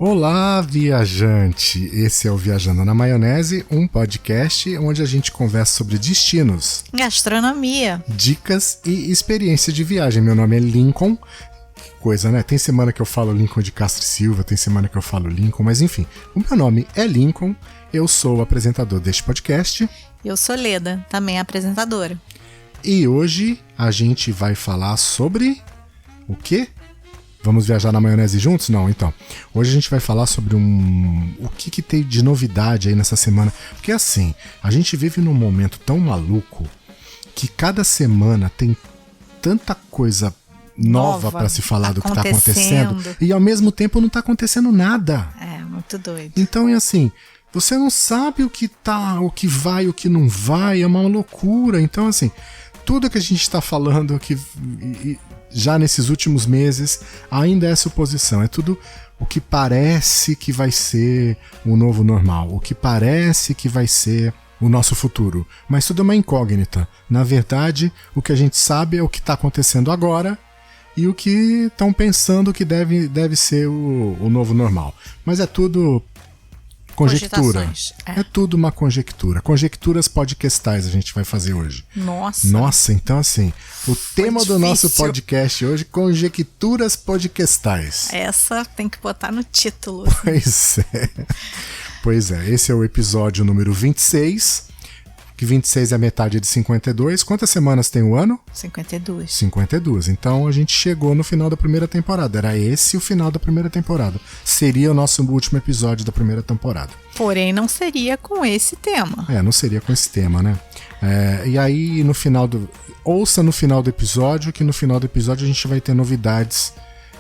Olá, viajante! Esse é o Viajando na Maionese, um podcast onde a gente conversa sobre destinos, gastronomia, dicas e experiência de viagem. Meu nome é Lincoln. Que coisa, né? Tem semana que eu falo Lincoln de Castro e Silva, tem semana que eu falo Lincoln, mas enfim, o meu nome é Lincoln, eu sou o apresentador deste podcast. Eu sou Leda, também apresentadora. E hoje a gente vai falar sobre o quê? Vamos viajar na maionese juntos? Não, então. Hoje a gente vai falar sobre o que tem de novidade aí nessa semana. Porque assim, a gente vive num momento tão maluco que cada semana tem tanta coisa nova para se falar do que tá acontecendo e ao mesmo tempo não tá acontecendo nada. É, muito doido. Então é assim, você não sabe o que vai, o que não vai, é uma loucura. Então assim, tudo que a gente está falando que já nesses últimos meses ainda é suposição, é tudo o que parece que vai ser o novo normal, o que parece que vai ser o nosso futuro, mas tudo é uma incógnita. Na verdade, o que a gente sabe é o que está acontecendo agora e o que estão pensando que deve ser o novo normal, mas é tudo conjectura. É tudo uma conjectura. Conjecturas podcastais a gente vai fazer hoje. Nossa, então assim, o tema do nosso podcast hoje, conjecturas podcastais. Essa tem que botar no título. Pois é, esse é o episódio número 26, que 26 é a metade de 52. Quantas semanas tem o ano? 52. 52. Então a gente chegou no final da primeira temporada. Era esse o final da primeira temporada. Seria o nosso último episódio da primeira temporada. Porém, não seria com esse tema. Não seria com esse tema, né? E aí, ouça no final do episódio, que no final do episódio a gente vai ter novidades.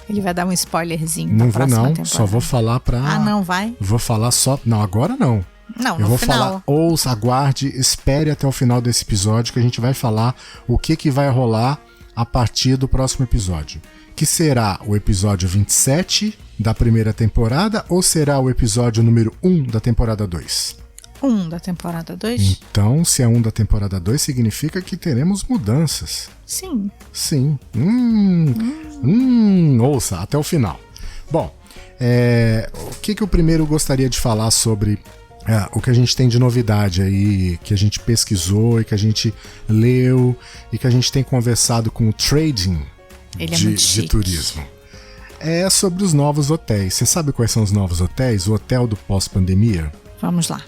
Ele vai dar um spoilerzinho da próxima temporada. Não, só vou falar pra... Ah, não vai? Vou falar só... Não, agora não. Não, eu vou final. falar, ouça, aguarde, espere até o final desse episódio que a gente vai falar o que vai rolar a partir do próximo episódio. Que será o episódio 27 da primeira temporada ou será o episódio número 1 da temporada 2? 1 da temporada 2? Então, se é 1 da temporada 2, significa que teremos mudanças. Sim. Ouça, até o final. Bom, o que eu primeiro gostaria de falar sobre... o que a gente tem de novidade aí, que a gente pesquisou e que a gente leu e que a gente tem conversado com o trading de turismo. É sobre os novos hotéis. Você sabe quais são os novos hotéis? O hotel do pós-pandemia? Vamos lá.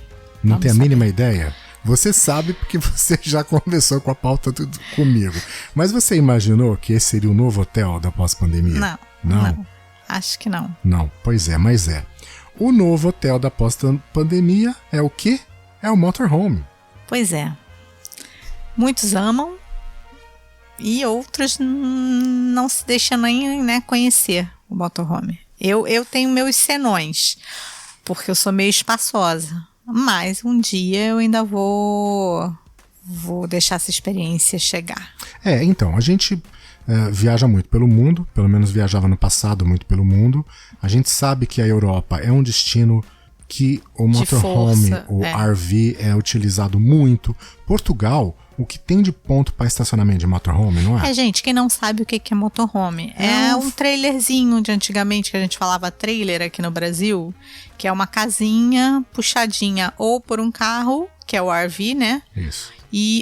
Não tem a mínima ideia? Você sabe porque você já conversou com a pauta comigo. Mas você imaginou que esse seria o novo hotel da pós-pandemia? Não. Acho que não. Não, pois é, mas é. O novo hotel da pós-pandemia é o quê? É o motorhome. Pois é. Muitos amam e outros não se deixam nem conhecer o motorhome. Eu tenho meus senões, porque eu sou meio espaçosa. Mas um dia eu ainda vou deixar essa experiência chegar. Então, a gente... viaja muito pelo mundo, pelo menos viajava no passado muito pelo mundo. A gente sabe que a Europa é um destino que o motorhome, RV é utilizado muito. Portugal, o que tem de ponto para estacionamento de motorhome, não é? Gente, quem não sabe o que é motorhome, é um trailerzinho de antigamente, que a gente falava trailer aqui no Brasil, que é uma casinha puxadinha ou por um carro, que é o RV, né? Isso.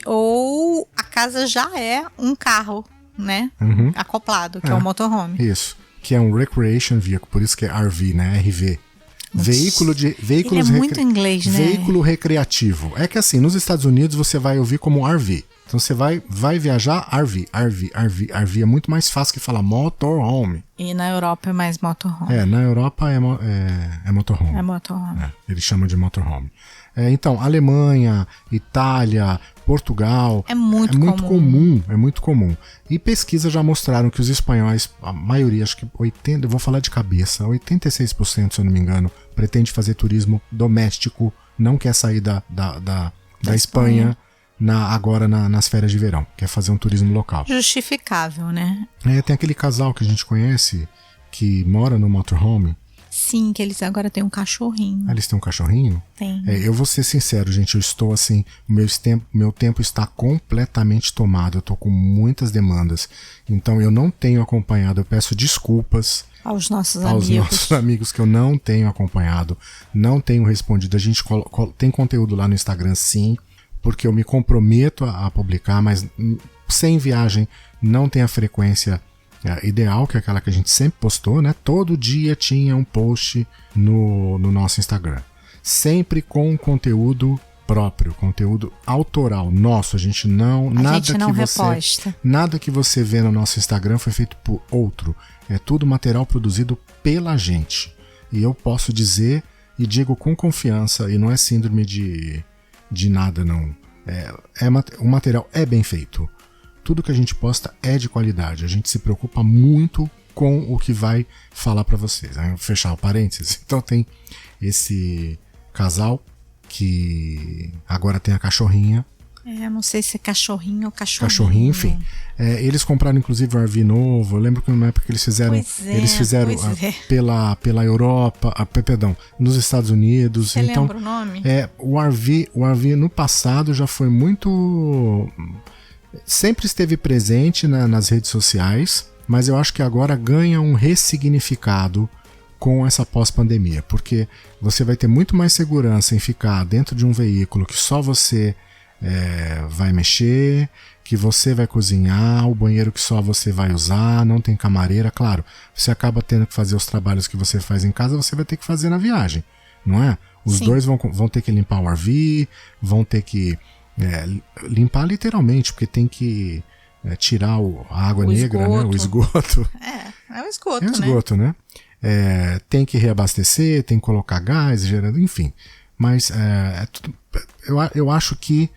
Ou a casa já é um carro, né? Acoplado, que é o motorhome. Isso, que é um recreation vehicle, por isso que é RV, né? RV. Veículos muito inglês, né? Veículo recreativo. É que assim, nos Estados Unidos você vai ouvir como RV. Então você vai viajar RV é muito mais fácil que falar motorhome. E na Europa é mais motorhome. Na Europa é motorhome. É motorhome. Eles chamam de motorhome. Então, Alemanha, Itália, Portugal... É muito comum. E pesquisas já mostraram que os espanhóis, a maioria, acho que 80%, eu vou falar de cabeça, 86%, se eu não me engano, pretende fazer turismo doméstico, não quer sair da Espanha agora nas férias de verão, quer fazer um turismo local. Justificável, né? Tem aquele casal que a gente conhece, que mora no motorhome, Sim, que eles agora têm um cachorrinho. Eles têm um cachorrinho? Tem. Eu vou ser sincero, gente, eu estou assim, meu tempo está completamente tomado, eu tô com muitas demandas, então eu não tenho acompanhado, eu peço desculpas aos nossos amigos que eu não tenho acompanhado, não tenho respondido. A gente tem conteúdo lá no Instagram, sim, porque eu me comprometo a publicar, mas sem viagem não tem a frequência ideal, que é aquela que a gente sempre postou, né? Todo dia tinha um post no nosso Instagram. Sempre com conteúdo próprio, conteúdo autoral, nosso. A gente não reposta. Nada que você vê no nosso Instagram foi feito por outro. É tudo material produzido pela gente. E eu posso dizer, e digo com confiança, e não é síndrome de nada, não. O material é bem feito. Tudo que a gente posta é de qualidade. A gente se preocupa muito com o que vai falar para vocês. Vou fechar o parênteses. Então tem esse casal que agora tem a cachorrinha. Não sei se é cachorrinho ou cachorrinho. Cachorrinho, enfim. Eles compraram inclusive um RV novo. Eu lembro que na época que eles fizeram pela Europa, nos Estados Unidos. Você lembra o nome? O RV no passado já foi muito... Sempre esteve presente nas redes sociais, mas eu acho que agora ganha um ressignificado com essa pós-pandemia, porque você vai ter muito mais segurança em ficar dentro de um veículo que só você vai mexer, que você vai cozinhar, o banheiro que só você vai usar, não tem camareira. Claro, você acaba tendo que fazer os trabalhos que você faz em casa, você vai ter que fazer na viagem, não é? Os Sim. dois vão ter que limpar o RV, vão ter que limpar literalmente, porque tem que tirar a água negra, né? O esgoto. É o esgoto, né? Tem que reabastecer, tem que colocar gás, enfim. Mas eu acho que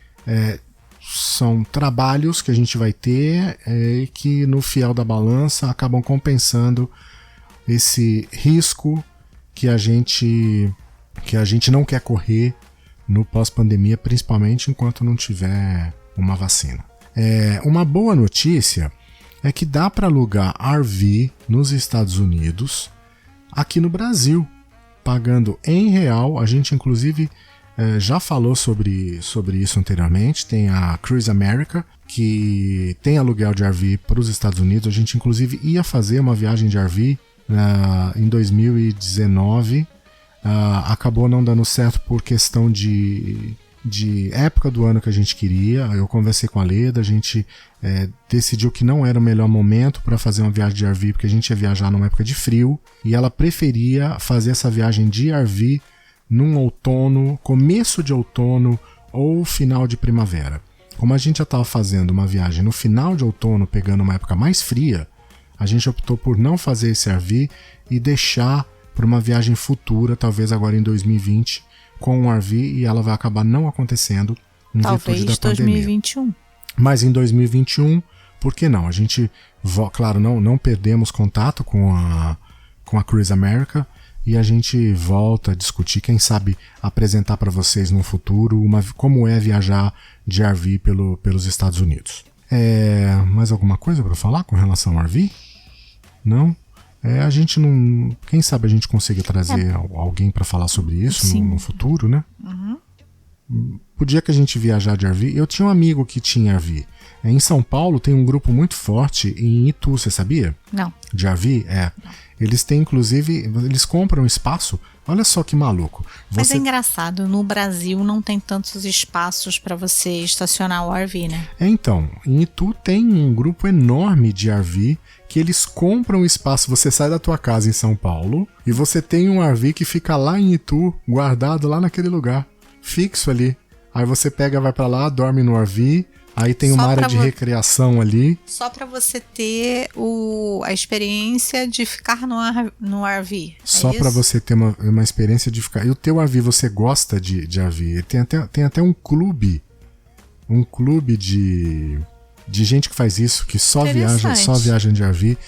são trabalhos que a gente vai ter que no fiel da balança acabam compensando esse risco que a gente não quer correr no pós-pandemia, principalmente enquanto não tiver uma vacina. Uma boa notícia é que dá para alugar RV nos Estados Unidos aqui no Brasil, pagando em real. A gente inclusive já falou sobre isso anteriormente. Tem a Cruise America, que tem aluguel de RV para os Estados Unidos. A gente inclusive ia fazer uma viagem de RV em 2019. Acabou não dando certo por questão de época do ano que a gente queria. Eu conversei com a Leda, a gente decidiu que não era o melhor momento para fazer uma viagem de RV, porque a gente ia viajar numa época de frio, e ela preferia fazer essa viagem de RV num outono, começo de outono ou final de primavera. Como a gente já estava fazendo uma viagem no final de outono, pegando uma época mais fria, a gente optou por não fazer esse RV e deixar para uma viagem futura, talvez agora em 2020, com um RV, e ela vai acabar não acontecendo em virtude da pandemia. 2021. Mas em 2021, por que não? A gente, claro, não perdemos contato com a Cruise America, e a gente volta a discutir, quem sabe apresentar para vocês no futuro como é viajar de RV pelos Estados Unidos. Mais alguma coisa para falar com relação ao RV? Não? A gente não... Quem sabe a gente consiga trazer alguém para falar sobre isso no futuro, né? Uhum. O dia que a gente viajar de RV... Eu tinha um amigo que tinha RV. Em São Paulo tem um grupo muito forte em Itu, você sabia? Não. De RV? Eles têm, inclusive... Eles compram espaço. Olha só que maluco. Mas é engraçado, no Brasil não tem tantos espaços para você estacionar o RV, né? Então, em Itu tem um grupo enorme de RV que eles compram espaço. Você sai da tua casa em São Paulo e você tem um RV que fica lá em Itu, guardado lá naquele lugar, fixo ali. Aí você pega, vai pra lá, dorme no RV, aí tem uma área de recreação ali. Só pra você ter a experiência de ficar no RV. Só pra você ter uma experiência de ficar. E o teu RV, você gosta de RV? Tem até um clube de gente que faz isso, que só viaja de RV.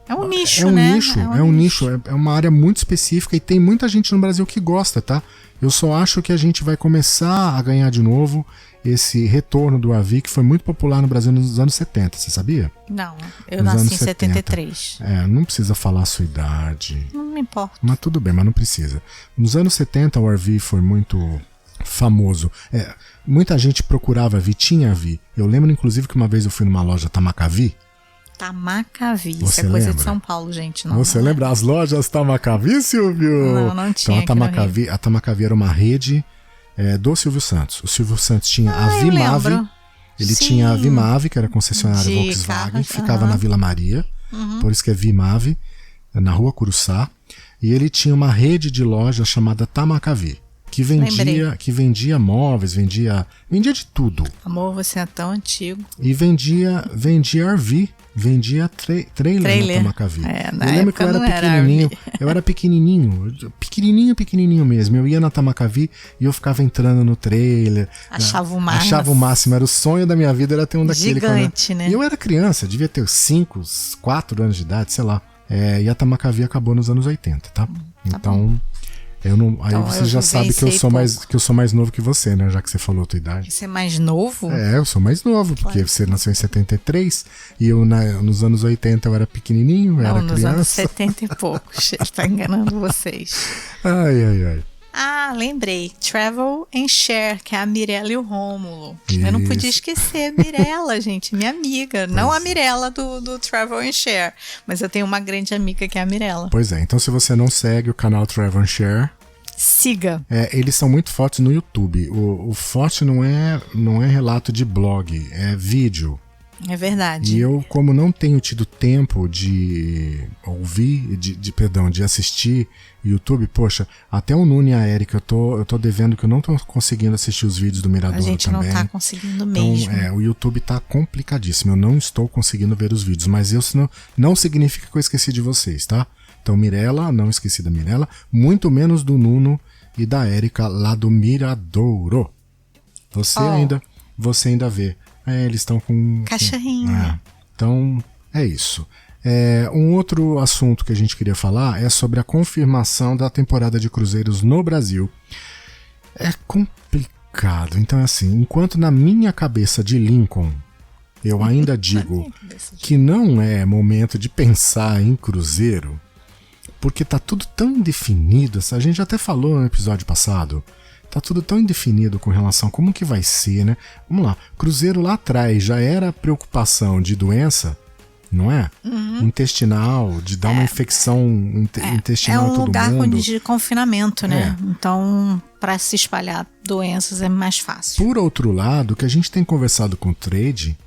É um nicho, é um né? nicho, é um nicho, é uma área muito específica e tem muita gente no Brasil que gosta, tá? Eu só acho que a gente vai começar a ganhar de novo esse retorno do RV que foi muito popular no Brasil nos anos 70, você sabia? Não, eu nasci em 73. Não precisa falar a sua idade. Não me importa. Mas tudo bem, mas não precisa. Nos anos 70 o RV foi muito famoso. Muita gente procurava RV, tinha RV. Eu lembro inclusive que uma vez eu fui numa loja Tamacavi. Tamacavi, isso Você é coisa lembra? de São Paulo, gente. Não, Você lembra as lojas Tamacavi, Silvio? Não tinha. Então a Tamacavi era uma rede do Silvio Santos. O Silvio Santos tinha a Vimave. Ele tinha a Vimave, que era concessionária Volkswagen, que ficava na Vila Maria. Por isso que é Vimave, na Rua Curuçá. E ele tinha uma rede de lojas chamada Tamacavi, que vendia móveis, vendia de tudo. Amor, você é tão antigo. E vendia RV, vendia trailer na Tamacavi. Eu lembro que eu era pequenininho, pequenininho mesmo. Eu ia na Tamacavi e eu ficava entrando no trailer. Achava o máximo. Achava o máximo, era o sonho da minha vida, era ter um daquele. Gigante, né? E eu era criança, devia ter 5, 4 anos de idade, sei lá. E a Tamacavi acabou nos anos 80, tá? Então... você já sabe que eu sou mais novo que você, né? Já que você falou a tua idade. Você é mais novo? Eu sou mais novo, porque você nasceu em 73 e eu nos anos 80 eu era pequenininho, era criança. Nos anos 70 e poucos. Está enganando vocês. Ai. Ah, lembrei. Travel and Share, que é a Mirella e o Rômulo. Eu não podia esquecer a Mirella, gente, minha amiga. Não a Mirella do Travel and Share, mas eu tenho uma grande amiga que é a Mirella. Pois é, então se você não segue o canal Travel and Share, siga. Eles são muito fortes no YouTube. O forte não é relato de blog, é vídeo. É verdade. E eu, como não tenho tido tempo de ouvir, de assistir YouTube, poxa, até o Nuno e a Erika, eu tô devendo que eu não tô conseguindo assistir os vídeos do Mirador também. A gente não tá conseguindo mesmo. Então, o YouTube tá complicadíssimo, eu não estou conseguindo ver os vídeos, mas isso não significa que eu esqueci de vocês, tá? Então, Mirella, não esqueci da Mirella, muito menos do Nuno e da Erika lá do Miradouro. Você ainda vê. Eles estão com... Cachorrinho. Então, é isso. Um outro assunto que a gente queria falar é sobre a confirmação da temporada de cruzeiros no Brasil. É complicado. Então, é assim, enquanto na minha cabeça de Lincoln, eu ainda digo que não é momento de pensar em cruzeiro, porque tá tudo tão indefinido. A gente até falou no episódio passado. Tá tudo tão indefinido com relação a como que vai ser, né? Vamos lá, cruzeiro lá atrás já era preocupação de doença, não é? Intestinal, de dar uma infecção intestinal a todo mundo. É um lugar de confinamento, né? Então, para se espalhar doenças é mais fácil. Por outro lado, o que a gente tem conversado com o trade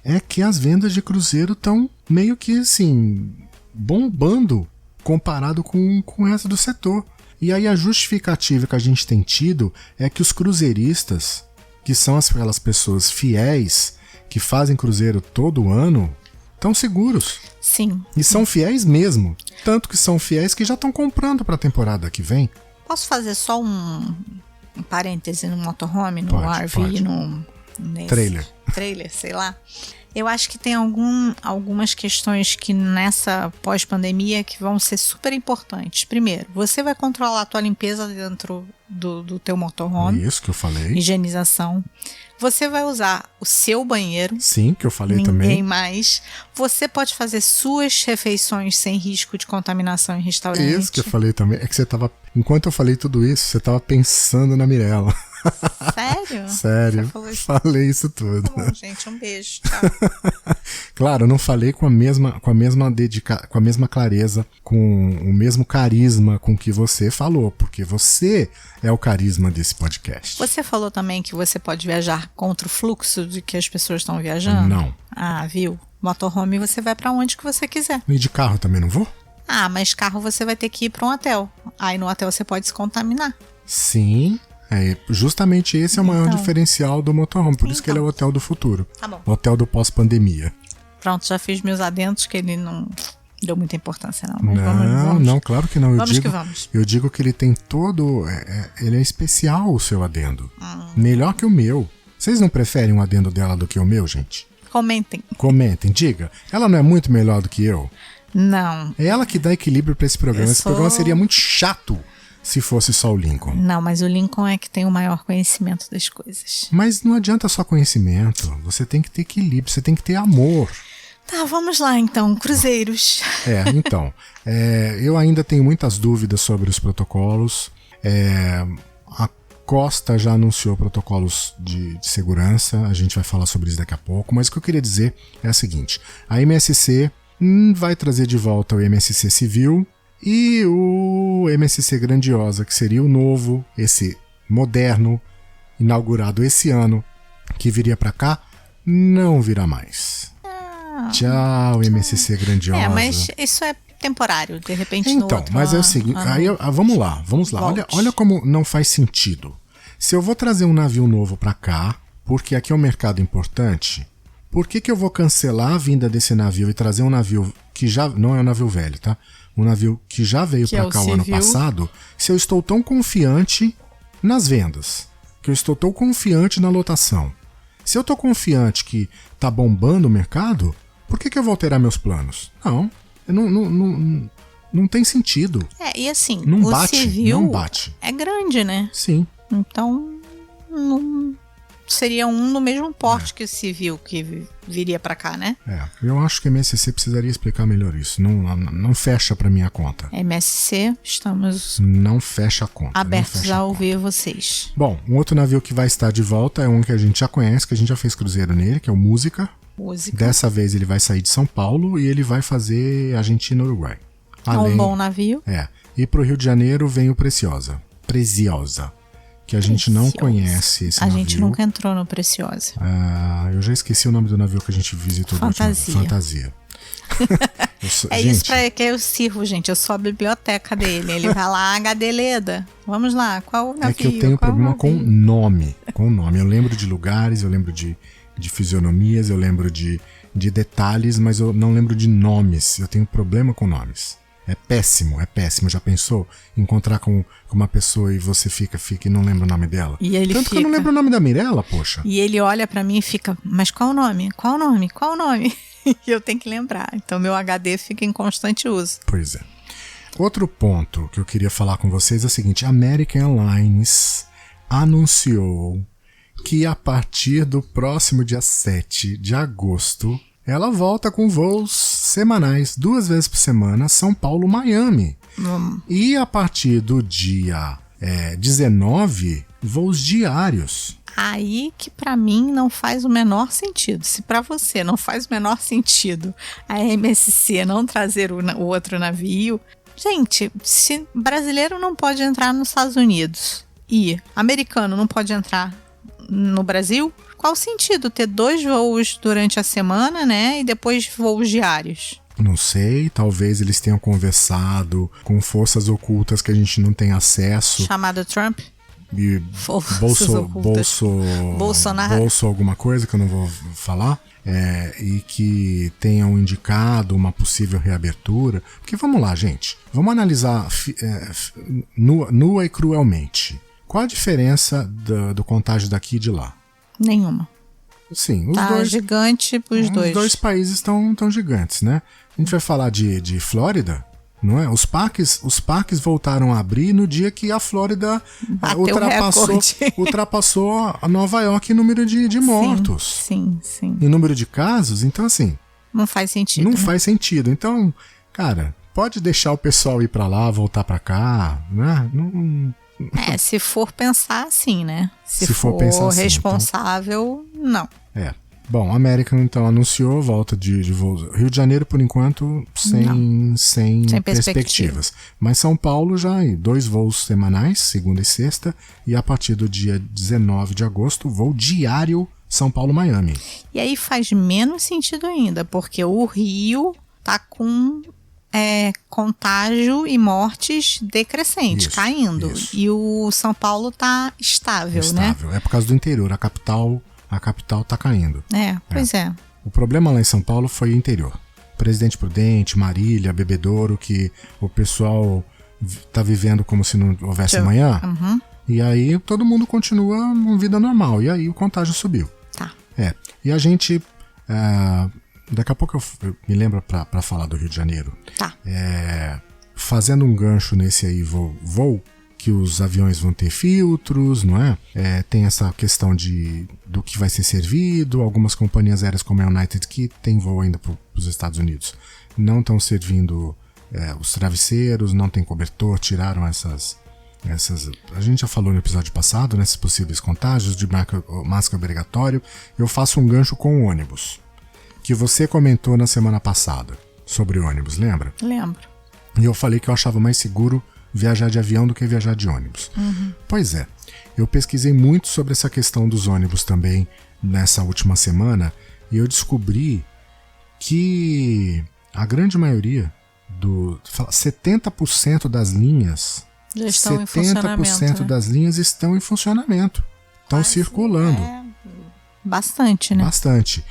é que as vendas de cruzeiro estão meio que, assim, bombando comparado com o resto do setor. E aí a justificativa que a gente tem tido é que os cruzeiristas, que são aquelas pessoas fiéis que fazem cruzeiro todo ano, estão seguros. Sim. E são fiéis mesmo. Tanto que são fiéis que já estão comprando para a temporada que vem. Posso fazer só um parêntese no motorhome, no pode, RV, pode. no trailer, sei lá. Eu acho que tem algumas questões que nessa pós-pandemia que vão ser super importantes. Primeiro, você vai controlar a tua limpeza dentro do teu motorhome. Isso que eu falei. Higienização. Você vai usar o seu banheiro. Sim, que eu falei ninguém também. Ninguém mais. Você pode fazer suas refeições sem risco de contaminação em restaurante. Isso que eu falei também. É que você tava... Enquanto eu falei tudo isso, você tava pensando na Mirella. Sério? Sério. Falei isso tudo. Bom, gente, um beijo. Tchau. Claro, eu não falei com a mesma clareza, com o mesmo carisma com que você falou, porque você é o carisma desse podcast. Você falou também que você pode viajar contra o fluxo de que as pessoas estão viajando? Não. Ah, viu? Motorhome você vai pra onde que você quiser. E de carro também não vou? Ah, mas carro você vai ter que ir pra um hotel. Aí no hotel você pode se contaminar. Sim. Justamente esse é o maior diferencial do motorhome, por isso que ele é o hotel do futuro. Tá bom. O hotel do pós-pandemia. Pronto, já fiz meus adentos, que ele não deu muita importância não. Mas vamos. Não, claro que não. Vamos. Eu digo que ele tem todo... ele é especial, o seu adendo. Melhor que o meu. Vocês não preferem um adendo dela do que o meu, gente? Comentem, diga. Ela não é muito melhor do que eu? Não. É ela que dá equilíbrio pra esse programa. Esse programa seria muito chato se fosse só o Lincoln. Não, mas o Lincoln é que tem o maior conhecimento das coisas. Mas não adianta só conhecimento. Você tem que ter equilíbrio, você tem que ter amor. Tá, vamos lá então, cruzeiros. Então, eu ainda tenho muitas dúvidas sobre os protocolos. A Costa já anunciou protocolos de segurança, a gente vai falar sobre isso daqui a pouco, mas o que eu queria dizer é o seguinte: a MSC vai trazer de volta o MSC Civil e o MSC Grandiosa, que seria o novo, esse moderno, inaugurado esse ano, que viria pra cá, não virá mais. Tchau, MSC Grandiosa. Mas isso é temporário, de repente no então, outro mas é o seguinte, vamos lá. Olha como não faz sentido. Se eu vou trazer um navio novo pra cá, porque aqui é um mercado importante, por que eu vou cancelar a vinda desse navio e trazer um navio que já não é um navio velho, tá? Um navio que já veio pra cá o ano passado, se eu estou tão confiante nas vendas, que eu estou tão confiante na lotação. Se eu tô confiante que tá bombando o mercado, por que eu vou alterar meus planos? Não tem sentido. E assim, não o bate, civil não bate. É grande, né? Sim. Então, não seria um no mesmo porte que o civil que viria pra cá, né? Eu acho que a MSC precisaria explicar melhor isso. Não fecha pra minha conta. MSC, estamos não fecha a conta. Abertos a ouvir vocês. Bom, um outro navio que vai estar de volta é um que a gente já conhece, que a gente já fez cruzeiro nele, que é o Música. Dessa vez ele vai sair de São Paulo e ele vai fazer Argentina e Uruguai. Um bom navio. E pro Rio de Janeiro vem o Preciosa, que a gente não conhece esse navio. A gente nunca entrou no Preciosa. Eu já esqueci o nome do navio que a gente visitou. Fantasia. Gente, isso pra que eu sirvo, gente. Eu sou a biblioteca dele. Ele vai lá, HD Leda. Vamos lá, qual navio? É que eu tenho problema com nome. Eu lembro de lugares, eu lembro de fisionomias, eu lembro de detalhes, mas eu não lembro de nomes. Eu tenho problema com nomes. É péssimo. Já pensou? Encontrar com uma pessoa e você fica e não lembra o nome dela? E ele Tanto que eu não lembro o nome da Mirella, poxa. E ele olha pra mim e fica, mas qual o nome? Qual o nome? E eu tenho que lembrar. Então meu HD fica em constante uso. Pois é. Outro ponto que eu queria falar com vocês é o seguinte: a American Airlines anunciou que a partir do próximo dia 7 de agosto ela volta com voos semanais, 2 vezes por semana, São Paulo-Miami. E a partir do dia 19, voos diários. Aí que pra mim não faz o menor sentido. Se pra você não faz o menor sentido a MSC não trazer o outro navio... Gente, se brasileiro não pode entrar nos Estados Unidos e americano não pode entrar no Brasil, qual o sentido ter 2 voos durante a semana, né? E depois voos diários? Não sei, talvez eles tenham conversado com forças ocultas que a gente não tem acesso. Chamado Trump? E Bolsonaro alguma coisa que eu não vou falar, e que tenham indicado uma possível reabertura. Porque vamos lá, gente, vamos analisar nua e cruelmente. Qual a diferença do contágio daqui e de lá? Nenhuma. Sim, os dois, gigante os dois. Os dois países estão gigantes, né? A gente vai falar de Flórida, não é? Os parques voltaram a abrir no dia que a Flórida ultrapassou a Nova York em número de mortos. Sim. Em número de casos, então assim... Não faz sentido. Não faz sentido. Então, cara, pode deixar o pessoal ir pra lá, voltar pra cá, né? Se for pensar assim, né? Se for pensar assim, responsável, então... não. Bom, a American então anunciou volta de voos. Rio de Janeiro, por enquanto, sem perspectivas. Mas São Paulo já 2 voos semanais, segunda e sexta, e a partir do dia 19 de agosto, voo diário São Paulo-Miami. E aí faz menos sentido ainda, porque o Rio tá com contágio e mortes decrescente, caindo. Isso. E o São Paulo tá estável, né? É por causa do interior, a capital tá caindo. Pois é. O problema lá em São Paulo foi o interior. Presidente Prudente, Marília, Bebedouro, que o pessoal tá vivendo como se não houvesse amanhã. Uhum. E aí todo mundo continua uma vida normal. E aí o contágio subiu. Tá. E a gente Daqui a pouco eu me lembro para falar do Rio de Janeiro. Tá. Fazendo um gancho nesse aí voo, que os aviões vão ter filtros, não é? Tem essa questão do que vai ser servido. Algumas companhias aéreas como a United, que tem voo ainda para os Estados Unidos, não estão servindo os travesseiros, não tem cobertor, tiraram essas... A gente já falou no episódio passado, né, esses possíveis contágios de máscara obrigatório. Eu faço um gancho com o ônibus, que você comentou na semana passada sobre ônibus, lembra? Lembro. E eu falei que eu achava mais seguro viajar de avião do que viajar de ônibus. Pois é, eu pesquisei muito sobre essa questão dos ônibus também nessa última semana, e eu descobri que a grande maioria 70% das linhas... Já estão em funcionamento, 70% né? das linhas estão em funcionamento. Estão circulando. Bastante, né? Bastante.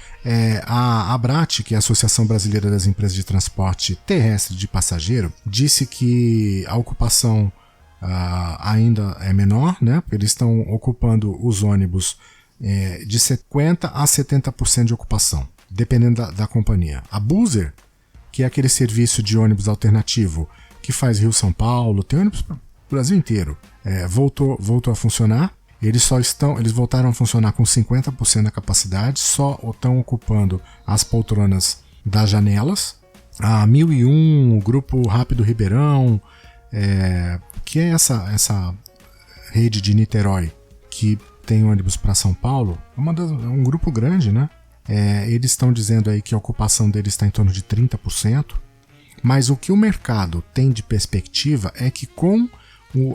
A ABRAT, que é a Associação Brasileira das Empresas de Transporte Terrestre de Passageiro, disse que a ocupação ainda é menor, né? Eles estão ocupando os ônibus de 50% a 70% de ocupação, dependendo da companhia. A Buser, que é aquele serviço de ônibus alternativo que faz Rio-São Paulo, tem ônibus para o Brasil inteiro, voltou a funcionar. Eles voltaram a funcionar com 50% da capacidade, só estão ocupando as poltronas das janelas. A 1001, o Grupo Rápido Ribeirão, que é essa rede de Niterói que tem ônibus para São Paulo, é um grupo grande, né? Eles estão dizendo aí que a ocupação deles está em torno de 30%, mas o que o mercado tem de perspectiva é que com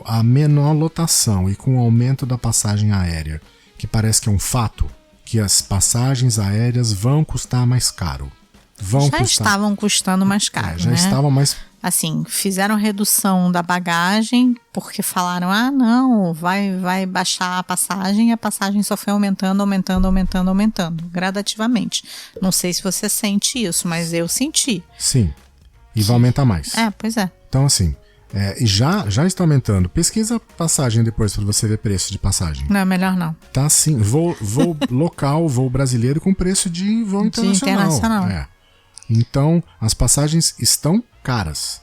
a menor lotação e com o aumento da passagem aérea, que parece que é um fato, que as passagens aéreas vão custar mais caro. Estavam custando mais caro, já né? estavam mais... Assim, fizeram redução da bagagem porque falaram, não, vai baixar a passagem só foi aumentando gradativamente. Não sei se você sente isso, mas eu senti. Sim, e vai aumentar mais. Pois é. Então assim, e já está aumentando. Pesquisa passagem depois para você ver preço de passagem. Não, melhor não. Tá assim, voo local, voo brasileiro com preço de voo internacional. Então, as passagens estão caras.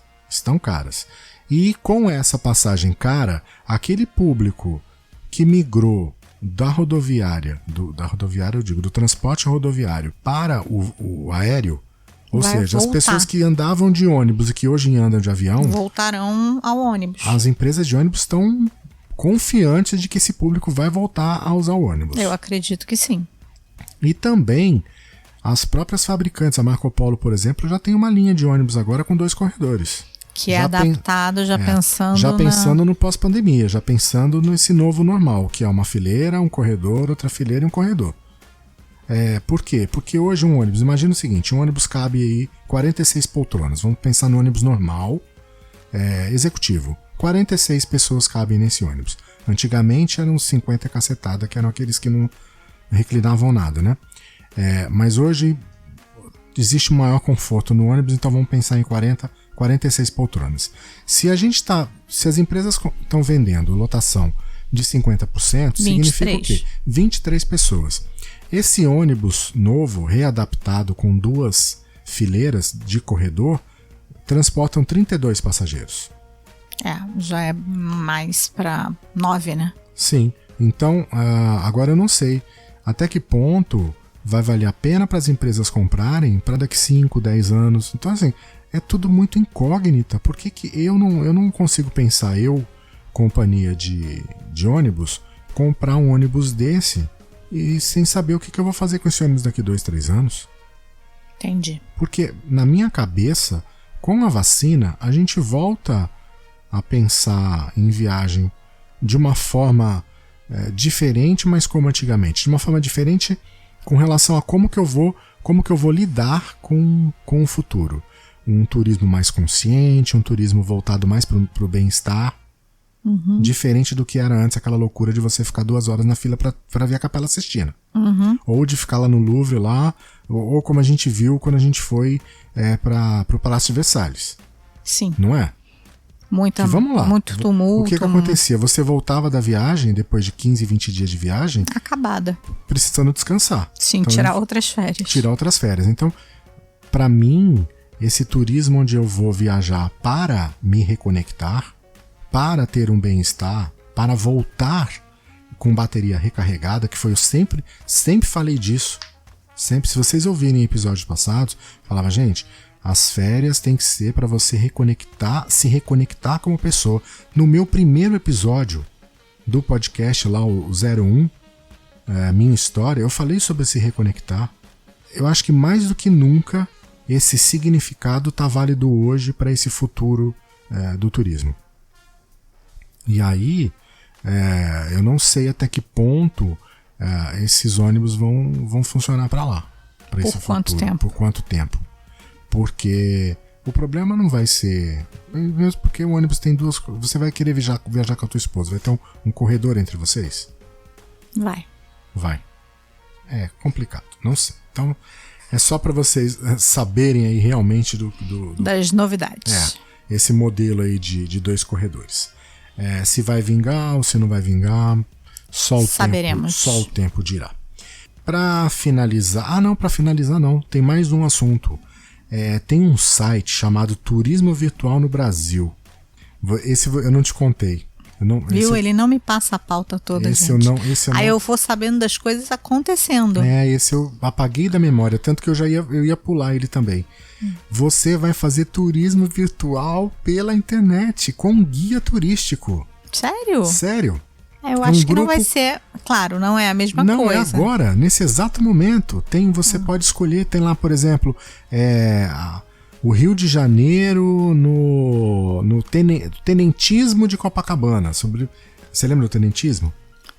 E com essa passagem cara, aquele público que migrou da rodoviária, do transporte rodoviário para o aéreo, ou seja, as pessoas que andavam de ônibus e que hoje andam de avião, voltarão ao ônibus. As empresas de ônibus estão confiantes de que esse público vai voltar a usar o ônibus. Eu acredito que sim. E também as próprias fabricantes, a Marco Polo, por exemplo, já tem uma linha de ônibus agora com 2 corredores. Que é adaptado pensando no pós-pandemia, já pensando nesse novo normal, que é uma fileira, um corredor, outra fileira e um corredor. Por quê? Porque hoje um ônibus, imagina o seguinte, um ônibus cabe aí 46 poltronas, vamos pensar no ônibus normal, executivo. 46 pessoas cabem nesse ônibus. Antigamente eram 50 cacetada, que eram aqueles que não reclinavam nada, né? Mas hoje existe um maior conforto no ônibus, então vamos pensar em 46 poltronas. Se as empresas estão vendendo lotação de 50%, significa o quê? 23 pessoas. Esse ônibus novo, readaptado com 2 fileiras de corredor, transportam 32 passageiros. Já é mais para 9, né? Sim. Então, agora eu não sei até que ponto vai valer a pena para as empresas comprarem para daqui 5, 10 anos. Então, assim, é tudo muito incógnita. Por que eu não consigo pensar, companhia de ônibus, comprar um ônibus desse e sem saber o que eu vou fazer com esse ônibus daqui 2, 3 anos? Entendi. Porque, na minha cabeça, com a vacina, a gente volta a pensar em viagem de uma forma diferente, mas como antigamente. De uma forma diferente com relação a como que eu vou lidar com o futuro. Um turismo mais consciente, um turismo voltado mais para o bem-estar, diferente do que era antes, aquela loucura de você ficar 2 horas na fila para ver a Capela Sistina. Ou de ficar lá no Louvre, ou como a gente viu quando a gente foi para o Palácio de Versalhes. Sim. Não é? vamos lá. Muito tumulto. O que acontecia? Você voltava da viagem, depois de 15, 20 dias de viagem... Acabada. Precisando descansar. Sim, então, tirar outras férias. Tirar outras férias. Então, para mim, esse turismo onde eu vou viajar para me reconectar, para ter um bem-estar, para voltar com bateria recarregada, que foi eu sempre falei disso. Sempre, se vocês ouvirem episódios passados, falava, gente, as férias tem que ser para você se reconectar como pessoa. No meu primeiro episódio do podcast lá, o 01, Minha História, eu falei sobre se reconectar. Eu acho que mais do que nunca esse significado está válido hoje para esse futuro do turismo. E aí, eu não sei até que ponto esses ônibus vão funcionar para lá. Pra esse quanto futuro. tempo? Por quanto tempo? Porque o problema não vai ser... Mesmo porque o ônibus tem duas... Você vai querer viajar com a tua esposa. Vai ter um corredor entre vocês? Vai. É complicado. Não sei. Então, é só para vocês saberem aí realmente das novidades. Esse modelo aí de 2 corredores. Se vai vingar ou se não vai vingar, saberemos. Só o tempo dirá. Para finalizar... não, para finalizar não. Tem mais um assunto. Tem um site chamado Turismo Virtual no Brasil. Esse eu não te contei. Viu? Ele não me passa a pauta toda, esse gente. Aí eu vou sabendo das coisas acontecendo. Esse eu apaguei da memória, tanto que eu ia pular ele também. Você vai fazer turismo virtual pela internet, com um guia turístico. Sério? Sério. Eu acho que não vai ser... Claro, não é a mesma coisa. Não, é agora, nesse exato momento. Você pode escolher, tem lá, por exemplo, o Rio de Janeiro no tenentismo de Copacabana. Você lembra do tenentismo?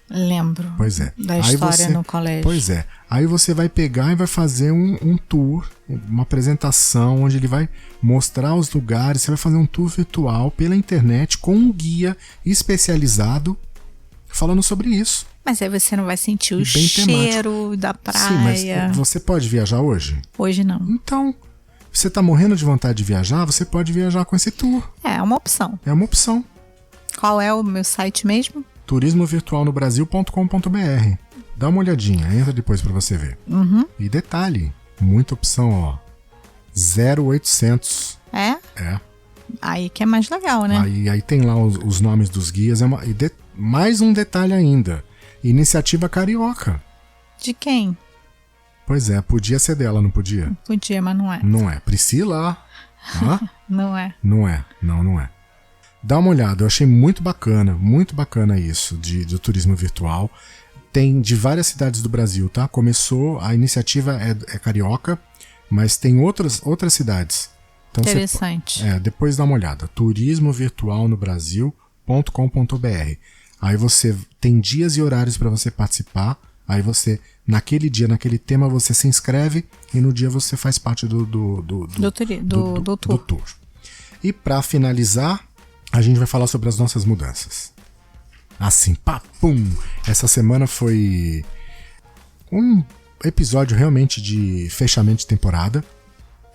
Lembro. Pois é. Da história no colégio. Pois é. Aí você vai pegar e vai fazer um tour, uma apresentação, onde ele vai mostrar os lugares. Você vai fazer um tour virtual pela internet com um guia especializado falando sobre isso. Mas aí você não vai sentir o cheiro da praia. Sim, mas você pode viajar hoje? Hoje não. Então, você tá morrendo de vontade de viajar, você pode viajar com esse tour. É uma opção. É uma opção. Qual é o meu site mesmo? turismovirtualnobrasil.com.br. Dá uma olhadinha, entra depois para você ver. E detalhe, muita opção, ó. 0800. É? É. Aí que é mais legal, né? Aí tem lá os nomes dos guias. Mais um detalhe ainda. Iniciativa Carioca. De quem? Pois é, podia ser dela, não podia? Podia, mas não é. Não é. Priscila? Não é. Não é. Não é. Dá uma olhada, eu achei muito bacana isso do turismo virtual. Tem de várias cidades do Brasil, tá? Começou, a iniciativa é carioca, mas tem outras cidades. Então interessante. Depois dá uma olhada. turismovirtualnobrasil.com.br. Aí você tem dias e horários para você participar. Aí você, naquele dia, naquele tema, você se inscreve e no dia você faz parte do tour. E para finalizar, a gente vai falar sobre as nossas mudanças. Assim, papum! Essa semana foi um episódio realmente de fechamento de temporada.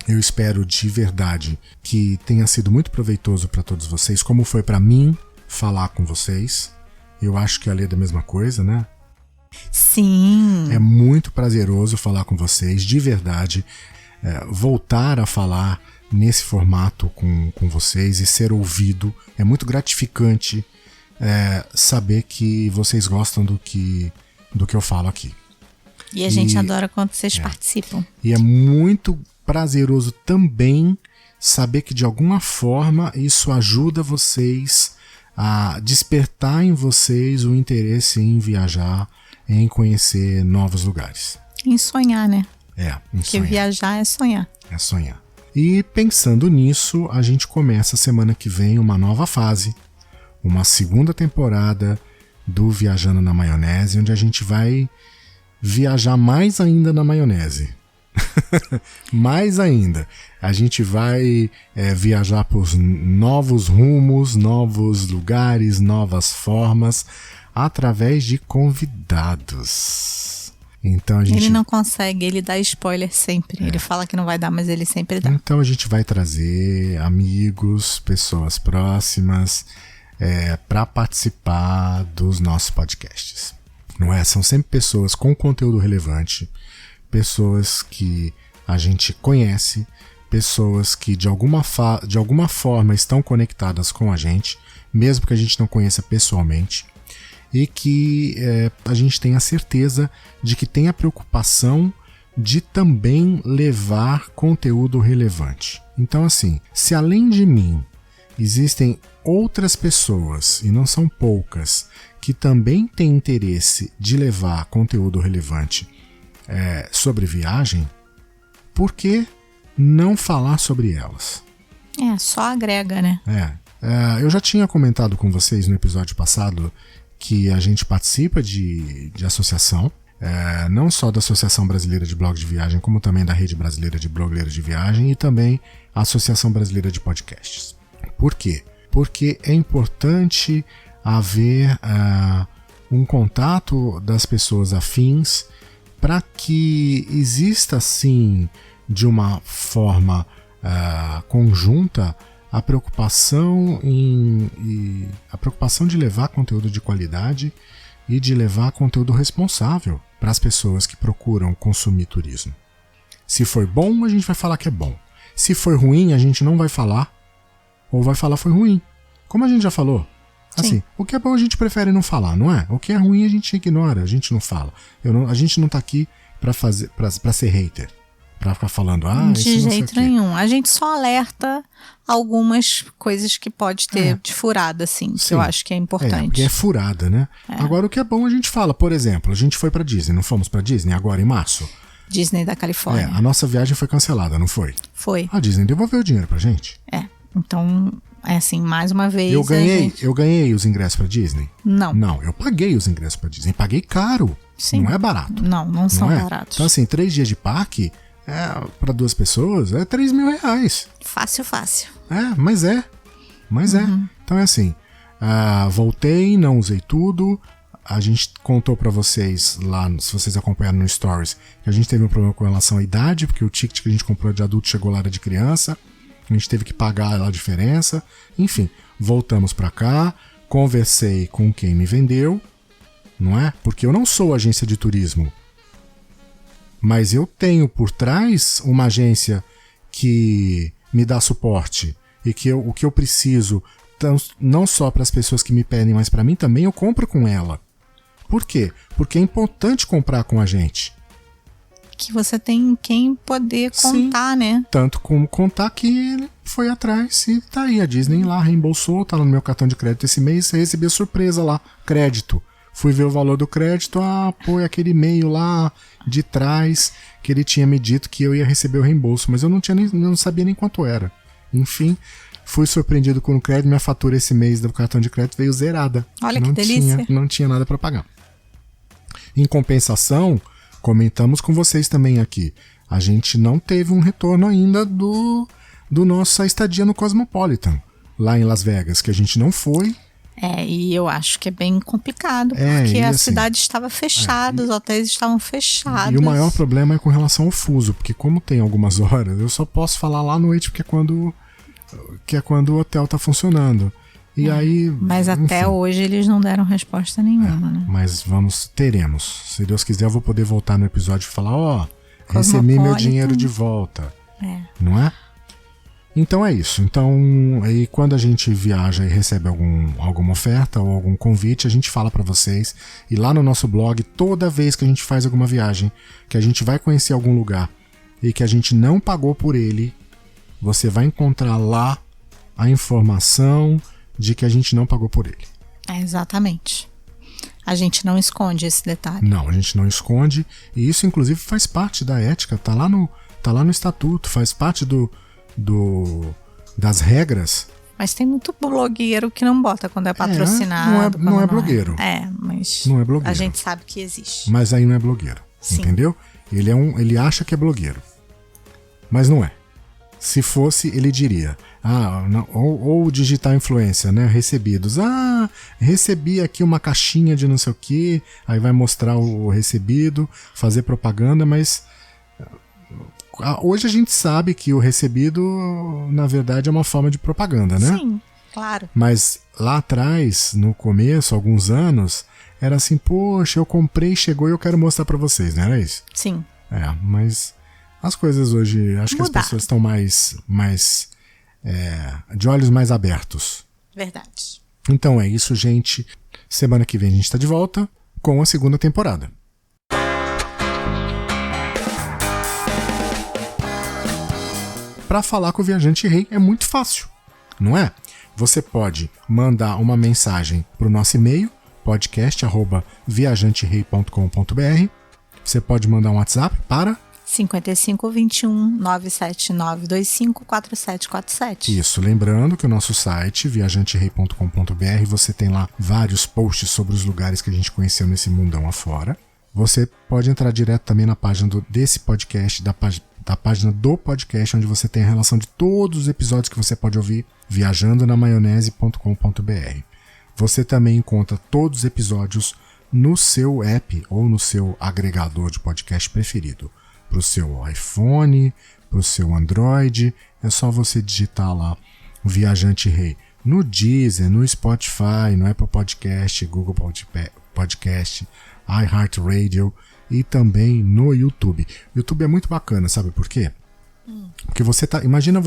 Eu espero de verdade que tenha sido muito proveitoso para todos vocês, como foi para mim falar com vocês. Eu acho que a Lê é da mesma coisa, né? Sim. É muito prazeroso falar com vocês, de verdade. Voltar a falar nesse formato com vocês e ser ouvido é muito gratificante, saber que vocês gostam do que eu falo aqui. E a gente adora quando vocês participam. E é muito prazeroso também saber que de alguma forma isso ajuda vocês a despertar em vocês o interesse em viajar, em conhecer novos lugares. Em sonhar, né? Porque viajar é sonhar. É sonhar. E pensando nisso, a gente começa semana que vem uma nova fase, uma segunda temporada do Viajando na Maionese, onde a gente vai viajar mais ainda na maionese. Mais ainda. A gente vai viajar por novos rumos, novos lugares, novas formas, através de convidados. Então a gente... Ele não consegue, ele dá spoiler sempre. Ele fala que não vai dar, mas ele sempre dá. Então a gente vai trazer amigos, pessoas próximas, para participar dos nossos podcasts. Não é? São sempre pessoas com conteúdo relevante, pessoas que a gente conhece, pessoas que de alguma forma estão conectadas com a gente, mesmo que a gente não conheça pessoalmente, e que a gente tenha certeza de que tem a preocupação de também levar conteúdo relevante. Então, assim, se além de mim existem outras pessoas, e não são poucas, que também têm interesse de levar conteúdo relevante sobre viagem, por que não falar sobre elas? Só agrega, né? Eu já tinha comentado com vocês no episódio passado que a gente participa de associação, não só da Associação Brasileira de Blog de Viagem, como também da Rede Brasileira de Blogueiros de Viagem e também a Associação Brasileira de Podcasts. Por quê? Porque é importante haver um contato das pessoas afins para que exista, sim, de uma forma conjunta, a preocupação de levar conteúdo de qualidade e de levar conteúdo responsável para as pessoas que procuram consumir turismo. Se for bom, a gente vai falar que é bom. Se for ruim, a gente não vai falar, ou vai falar foi ruim. Como a gente já falou. Assim, Sim. O que é bom a gente prefere não falar, não é? O que é ruim a gente ignora, a gente não fala. A gente não tá aqui para ser hater. Pra ficar falando, de isso não jeito sei o quê. nenhum. A gente só alerta algumas coisas que pode ter de furada, assim, que eu acho que é importante. Porque é furada, né? Agora, o que é bom a gente fala. Por exemplo, a gente foi pra Disney, não fomos pra Disney agora em março? Disney da Califórnia. A nossa viagem foi cancelada, não foi? Foi. A Disney devolveu o dinheiro pra gente. Então, assim, mais uma vez... Eu ganhei os ingressos pra Disney? Não. Não, eu paguei os ingressos pra Disney. Paguei caro. Sim. Não é barato. Não são baratos. Então, assim, 3 dias de parque... para 2 pessoas é R$3.000. Fácil. Mas é. Então é assim, voltei, não usei tudo. A gente contou pra vocês lá, se vocês acompanharam no Stories, que a gente teve um problema com relação à idade, porque o ticket que a gente comprou de adulto chegou lá era de criança. A gente teve que pagar a diferença. Enfim, voltamos pra cá, conversei com quem me vendeu, não é? Porque eu não sou agência de turismo. Mas eu tenho por trás uma agência que me dá suporte e que o que eu preciso, não só para as pessoas que me pedem, mas para mim também, eu compro com ela. Por quê? Porque é importante comprar com a gente. Que você tem quem poder contar, né? Tanto como contar que ele foi atrás e tá aí. A Disney lá reembolsou, tá no meu cartão de crédito esse mês, você recebeu surpresa lá, crédito. Fui ver o valor do crédito, é aquele e-mail lá de trás que ele tinha me dito que eu ia receber o reembolso, mas eu não sabia nem quanto era. Enfim, fui surpreendido com o crédito, minha fatura esse mês do cartão de crédito veio zerada. Olha que delícia. Não tinha nada para pagar. Em compensação, comentamos com vocês também aqui, a gente não teve um retorno ainda do nossa estadia no Cosmopolitan, lá em Las Vegas, que a gente não foi. E eu acho que é bem complicado, porque a cidade estava fechada, os hotéis estavam fechados. E o maior problema é com relação ao fuso, porque como tem algumas horas, eu só posso falar lá à noite, porque é quando o hotel tá funcionando. E aí, mas até hoje eles não deram resposta nenhuma, né? Mas teremos. Se Deus quiser, eu vou poder voltar no episódio e falar, recebi meu dinheiro de volta. Não é? Então é isso. Então, aí quando a gente viaja e recebe alguma oferta ou algum convite, a gente fala pra vocês. E lá no nosso blog, toda vez que a gente faz alguma viagem, que a gente vai conhecer algum lugar e que a gente não pagou por ele, você vai encontrar lá a informação de que a gente não pagou por ele. Exatamente. A gente não esconde esse detalhe. Não, a gente não esconde. E isso, inclusive, faz parte da ética. Tá lá no estatuto, faz parte das regras. Mas tem muito blogueiro que não bota quando é patrocinado. Não é blogueiro. Mas não é blogueiro. A gente sabe que existe. Mas aí não é blogueiro. Sim. Entendeu? Ele acha que é blogueiro. Mas não é. Se fosse, ele diria, ou digital influência, né? Recebidos. Recebi aqui uma caixinha de não sei o que, aí vai mostrar o recebido, fazer propaganda, mas hoje a gente sabe que o recebido, na verdade, é uma forma de propaganda, né? Sim, claro. Mas lá atrás, no começo, alguns anos, era assim, poxa, eu comprei, chegou e eu quero mostrar pra vocês, não era isso? Sim. Mas as coisas hoje, acho que as pessoas estão mais de olhos mais abertos. Verdade. Então é isso, gente. Semana que vem a gente está de volta com a segunda temporada. Para falar com o Viajante Rei é muito fácil, não é? Você pode mandar uma mensagem para o nosso e-mail, podcast@viajanterei.com.br. Você pode mandar um WhatsApp para 5521 97925 4747. Isso, lembrando que o nosso site, viajanterei.com.br, você tem lá vários posts sobre os lugares que a gente conheceu nesse mundão afora. Você pode entrar direto também na página desse podcast, da página do podcast, onde você tem a relação de todos os episódios que você pode ouvir, viajandonamaionese.com.br. Você também encontra todos os episódios no seu app ou no seu agregador de podcast preferido. Para o seu iPhone, para o seu Android, é só você digitar lá o Viajante Rei no Deezer, no Spotify, no Apple Podcast, Google Podcast, iHeartRadio e também no YouTube. O YouTube é muito bacana, sabe por quê? Porque imagina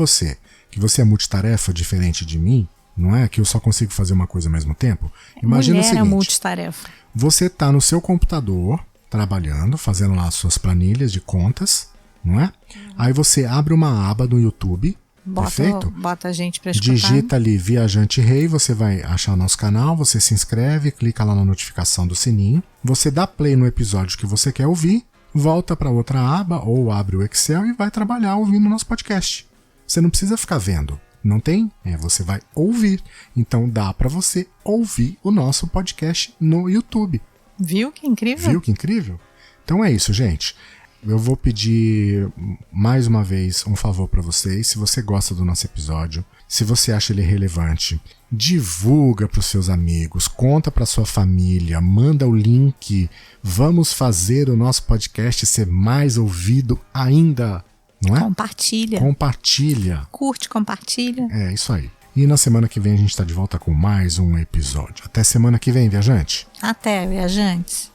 que você é multitarefa diferente de mim, não é? Que eu só consigo fazer uma coisa ao mesmo tempo. Imagina o seguinte, é multitarefa. Você está no seu computador, trabalhando, fazendo lá as suas planilhas de contas, não é? Aí você abre uma aba no YouTube, perfeito? Bota a gente pra escutar. Digita ali Viajante Rei, você vai achar o nosso canal, você se inscreve, clica lá na notificação do sininho, você dá play no episódio que você quer ouvir, volta para outra aba ou abre o Excel e vai trabalhar ouvindo o nosso podcast. Você não precisa ficar vendo, não tem? Você vai ouvir. Então dá para você ouvir o nosso podcast no YouTube. Viu que incrível? Viu que incrível? Então é isso, gente. Eu vou pedir mais uma vez um favor para vocês. Se você gosta do nosso episódio, se você acha ele relevante, divulga para os seus amigos, conta para sua família, manda o link. Vamos fazer o nosso podcast ser mais ouvido ainda, não é? Compartilha. Compartilha. Curte, compartilha. É isso aí. E na semana que vem a gente está de volta com mais um episódio. Até semana que vem, viajante. Até, viajantes.